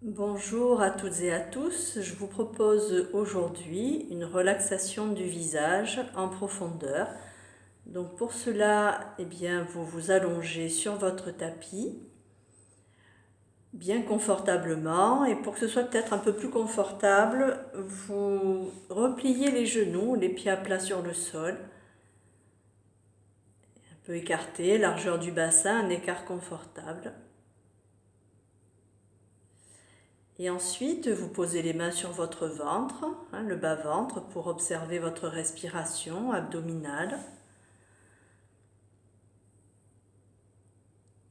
Bonjour à toutes et à tous, je vous propose aujourd'hui une relaxation du visage en profondeur. Donc pour cela, vous vous allongez sur votre tapis, bien confortablement, et pour que ce soit peut-être un peu plus confortable, vous repliez les genoux, les pieds à plat sur le sol, un peu écartés, largeur du bassin, un écart confortable. Et ensuite, vous posez les mains sur votre ventre, le bas-ventre, pour observer votre respiration abdominale.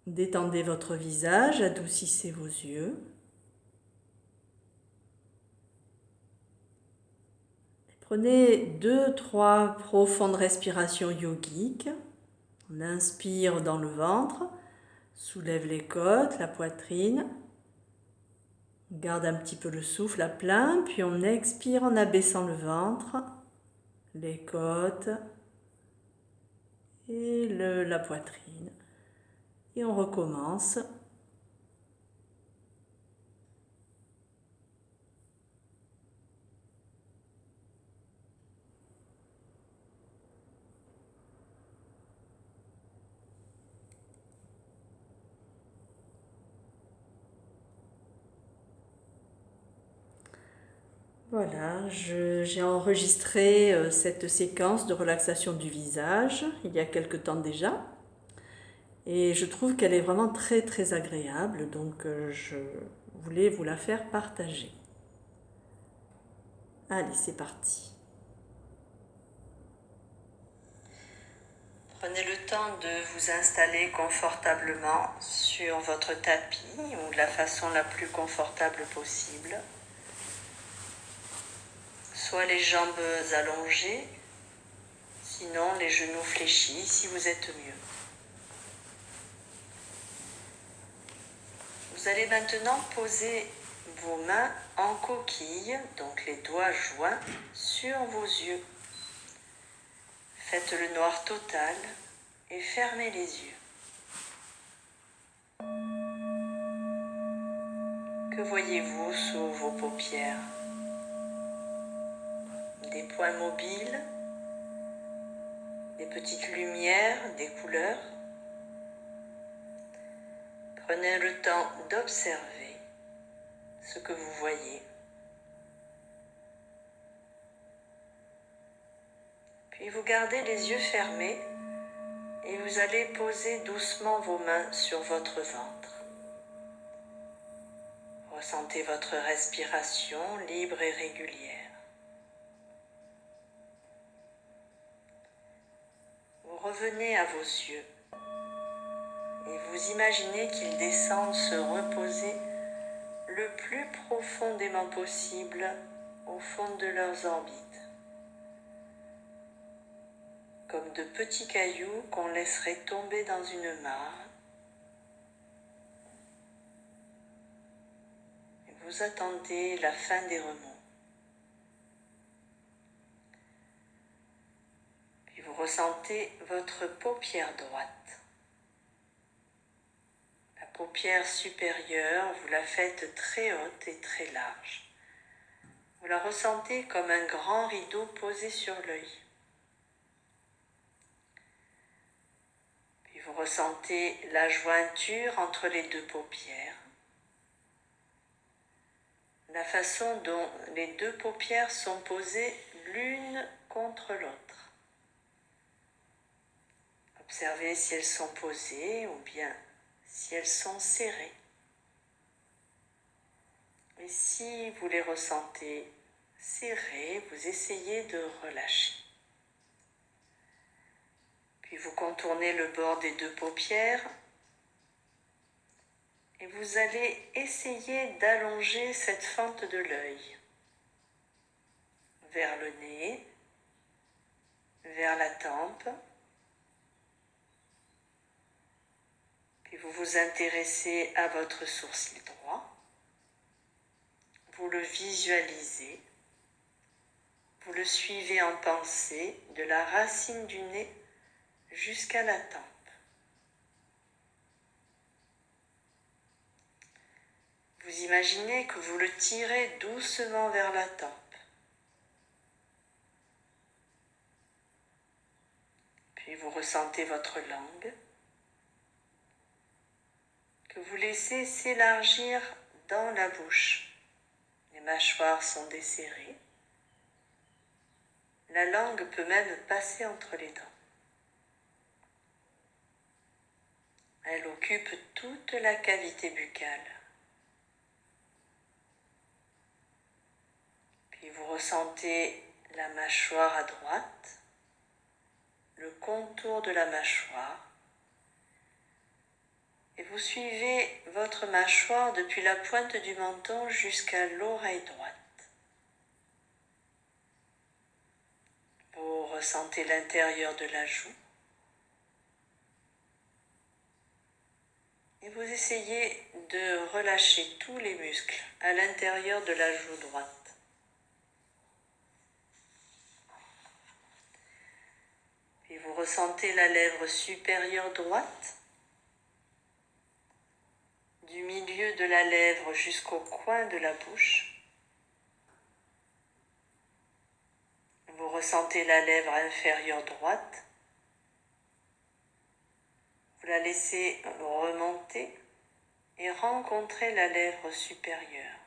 Détendez votre visage, adoucissez vos yeux. Prenez 2-3 profondes respirations yogiques. On inspire dans le ventre, soulève les côtes, la poitrine. On garde un petit peu le souffle à plein, puis on expire en abaissant le ventre, les côtes et la poitrine. Et on recommence. Voilà, j'ai enregistré cette séquence de relaxation du visage il y a quelque temps déjà. Et je trouve qu'elle est vraiment très très agréable, donc je voulais vous la faire partager. Allez, c'est parti. Prenez le temps de vous installer confortablement sur votre tapis ou de la façon la plus confortable possible. Soit les jambes allongées, sinon les genoux fléchis si vous êtes mieux. Vous allez maintenant poser vos mains en coquille, donc les doigts joints, sur vos yeux. Faites le noir total et fermez les yeux. Que voyez-vous sous vos paupières? Des points mobiles, des petites lumières, des couleurs. Prenez le temps d'observer ce que vous voyez. Puis vous gardez les yeux fermés et vous allez poser doucement vos mains sur votre ventre. Ressentez votre respiration libre et régulière. Vous revenez à vos yeux et vous imaginez qu'ils descendent se reposer le plus profondément possible au fond de leurs orbites, comme de petits cailloux qu'on laisserait tomber dans une mare. Et vous attendez la fin des remous. Puis vous ressentez votre paupière droite. La paupière supérieure, vous la faites très haute et très large. Vous la ressentez comme un grand rideau posé sur l'œil. Puis vous ressentez la jointure entre les deux paupières. La façon dont les deux paupières sont posées l'une contre l'autre. Observez si elles sont posées ou bien si elles sont serrées. Et si vous les ressentez serrées, vous essayez de relâcher. Puis vous contournez le bord des deux paupières et vous allez essayer d'allonger cette fente de l'œil vers le nez, vers la tempe. Puis vous vous intéressez à votre sourcil droit. Vous le visualisez. Vous le suivez en pensée de la racine du nez jusqu'à la tempe. Vous Vous imaginez que vous le tirez doucement vers la tempe. Puis vous ressentez votre langue, que vous laissez s'élargir dans la bouche. Les mâchoires sont desserrées. La langue peut même passer entre les dents. Elle occupe toute la cavité buccale. Puis vous ressentez la mâchoire à droite, le contour de la mâchoire, et vous suivez votre mâchoire depuis la pointe du menton jusqu'à l'oreille droite. Vous ressentez l'intérieur de la joue et vous essayez de relâcher tous les muscles à l'intérieur de la joue droite. Puis vous ressentez la lèvre supérieure droite, du milieu de la lèvre jusqu'au coin de la bouche. Vous ressentez la lèvre inférieure droite. Vous la laissez remonter et rencontrer la lèvre supérieure.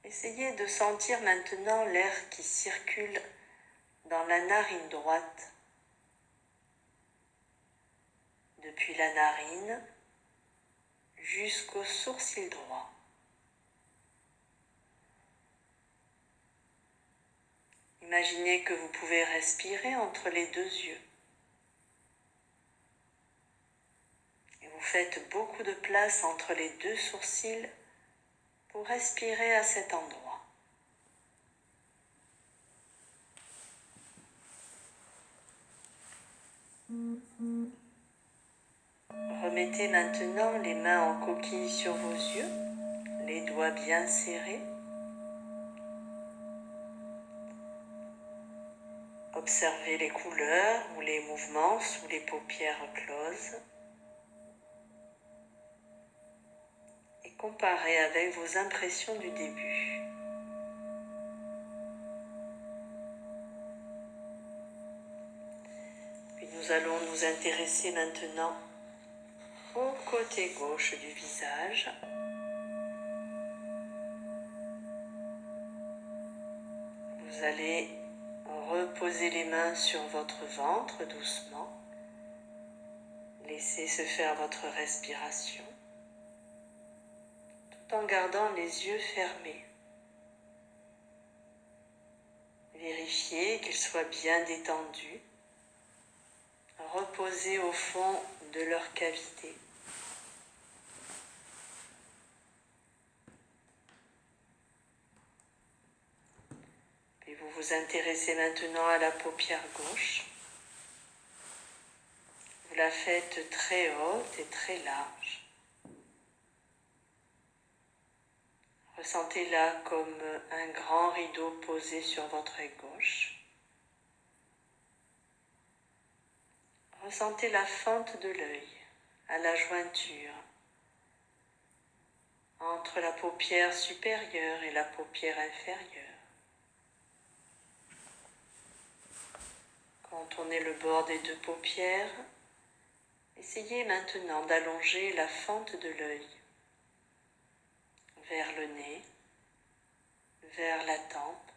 Essayez de sentir maintenant l'air qui circule dans la narine droite. Depuis la narine jusqu'au sourcil droit. Imaginez que vous pouvez respirer entre les deux yeux. Et vous faites beaucoup de place entre les deux sourcils pour respirer à cet endroit. Remettez maintenant les mains en coquille sur vos yeux, les doigts bien serrés. Observez les couleurs ou les mouvements sous les paupières closes et comparez avec vos impressions du début. Puis nous allons nous intéresser maintenant au côté gauche du visage. Vous allez reposer les mains sur votre ventre doucement. Laissez se faire votre respiration tout en gardant les yeux fermés. Vérifiez qu'ils soient bien détendus, reposés au fond de leur cavité. Et vous vous intéressez maintenant à la paupière gauche. Vous la faites très haute et très large. Ressentez-la comme un grand rideau posé sur votre œil gauche. Ressentez la fente de l'œil à la jointure entre la paupière supérieure et la paupière inférieure. Contournez le bord des deux paupières. Essayez maintenant d'allonger la fente de l'œil vers le nez, vers la tempe.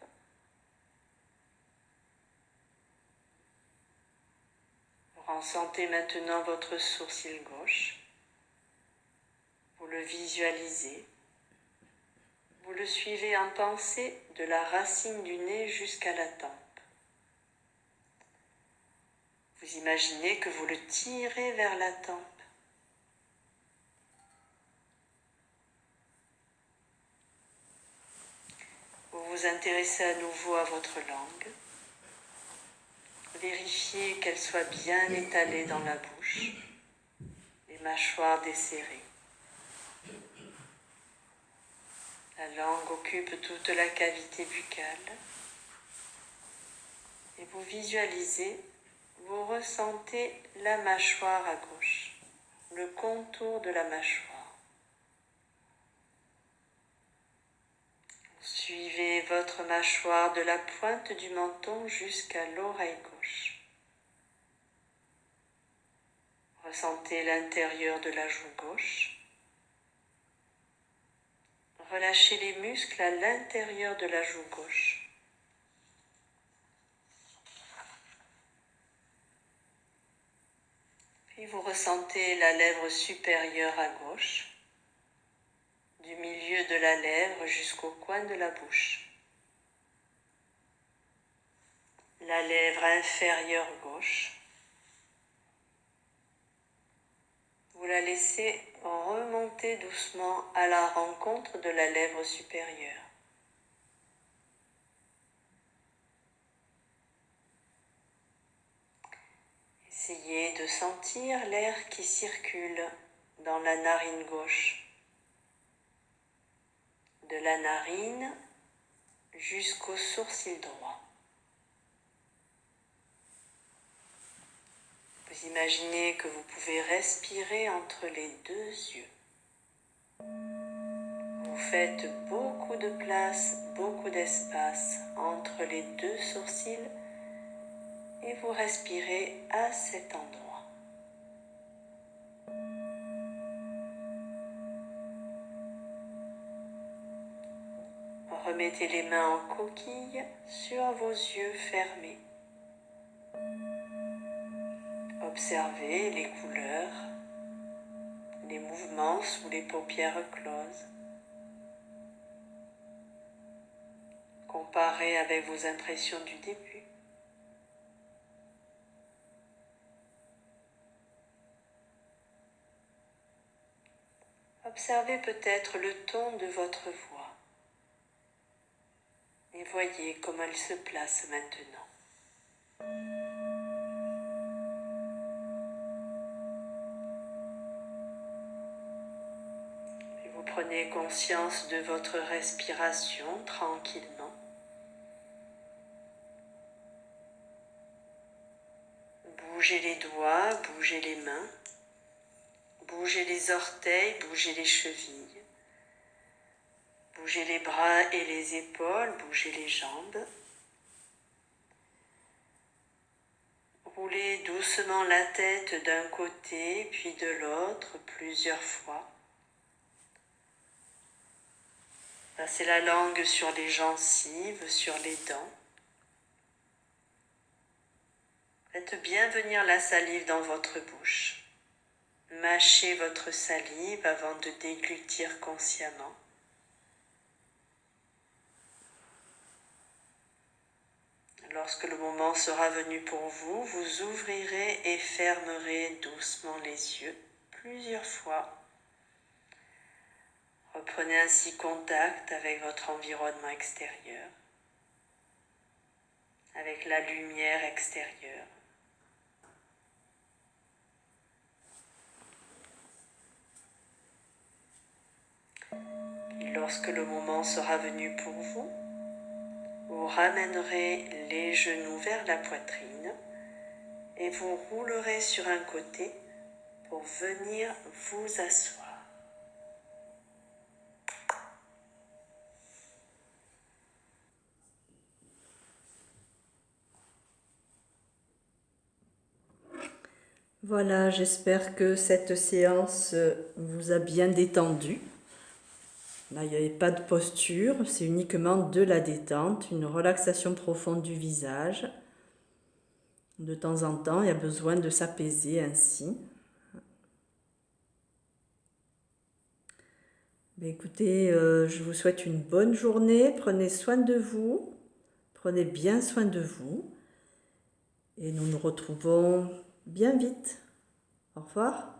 Vous ressentez maintenant votre sourcil gauche. Vous le visualisez. Vous le suivez en pensée de la racine du nez jusqu'à la tempe. Vous imaginez que vous le tirez vers la tempe. Vous vous intéressez à nouveau à votre langue. Vérifiez qu'elle soit bien étalée dans la bouche, les mâchoires desserrées. La langue occupe toute la cavité buccale et vous visualisez vous ressentez la mâchoire à gauche, le contour de la mâchoire. Suivez votre mâchoire de la pointe du menton jusqu'à l'oreille gauche. Ressentez l'intérieur de la joue gauche. Relâchez les muscles à l'intérieur de la joue gauche. Puis vous ressentez la lèvre supérieure à gauche, du milieu de la lèvre jusqu'au coin de la bouche. La lèvre inférieure gauche. Vous la laissez remonter doucement à la rencontre de la lèvre supérieure. Essayez de sentir l'air qui circule dans la narine gauche, de la narine jusqu'au sourcil droit. Vous imaginez que vous pouvez respirer entre les deux yeux. Vous faites beaucoup de place, beaucoup d'espace entre les deux sourcils et vous respirez à cet endroit. Remettez les mains en coquille sur vos yeux fermés. Observez les couleurs, les mouvements sous les paupières closes. Comparez avec vos impressions du début. Observez peut-être le ton de votre voix et voyez comment elle se place maintenant. Et vous prenez conscience de votre respiration tranquillement. Bougez les doigts, bougez les mains, bougez les orteils, bougez les chevilles. Bougez les bras et les épaules, bougez les jambes. Roulez doucement la tête d'un côté puis de l'autre plusieurs fois. Passez la langue sur les gencives, sur les dents. Faites bien venir la salive dans votre bouche. Mâchez votre salive avant de déglutir consciemment. Lorsque le moment sera venu pour vous, vous ouvrirez et fermerez doucement les yeux plusieurs fois. Reprenez ainsi contact avec votre environnement extérieur, avec la lumière extérieure. Et lorsque le moment sera venu pour vous, vous ramènerez les genoux vers la poitrine et vous roulerez sur un côté pour venir vous asseoir. Voilà, j'espère que cette séance vous a bien détendu. Là, il n'y avait pas de posture, c'est uniquement de la détente, une relaxation profonde du visage. De temps en temps, il y a besoin de s'apaiser ainsi. Écoutez, je vous souhaite une bonne journée, prenez soin de vous, prenez bien soin de vous et nous nous retrouvons bien vite. Au revoir.